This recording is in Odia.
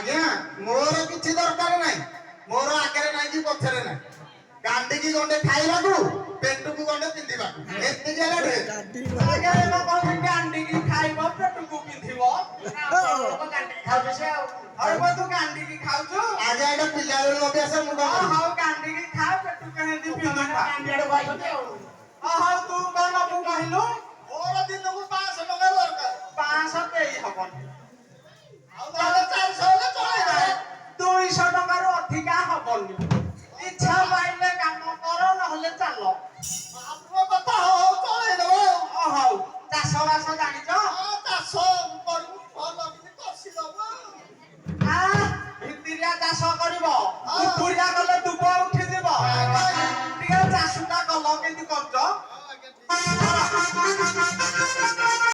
ଆଜ୍ଞା ମୋର କିଛି ଦରକାର ନାହିଁ ମୋର ଆଗରେ ନାହିଁ କି ପଛରେ ନାହିଁ ଗାଣ୍ଡିକି ଗଣ୍ଡେ ଖାଇବାକୁ ପେଟକୁ ଗଣ୍ଡେ ପିନ୍ଧିବାକୁ ଏତିକି ହେଲେ ଆଜ୍ଞା ଏଟା କଣ ଗାଣ୍ଡିକି ଖାଇବ ପେଟକୁ ପିନ୍ଧିବ ଗାଣ୍ଡିକି ଖାଉଛୁ ସେ ଆଉ ତୁ ଗାଣ୍ଡିକି ଖାଉଛୁ ଆଜ୍ଞା ଏଟା ପିଲାବେଳୁ ଅଭ୍ୟାସ ମୁଁ କଣ ହଉ ଗାଣ୍ଡିକି ଖା ପେଟକୁ କେମିତି ପିନ୍ଧୁଥା ହଉ ତୁ କଣ ନବୁ କହିଲୁ ମୋର ଦିନକୁ 500 ଟଙ୍କା ଦରକାର 500 ଦେଇ ହବନି ଆଉ ତାହେଲେ 400 ହେଲେ ଚଳେଇଦେ 200 ଟଙ୍କାରୁ ଅଧିକା ହବନି ଇଚ୍ଛା ପାଇଲେ କାମ କର ନହେଲେ ଚାଲ ଆପଣଙ୍କ କଥା ହଉ ଚଳେଇଦବ ହଉ ଚାଷ ବାସ ଜାଣିଛ ଚାଷ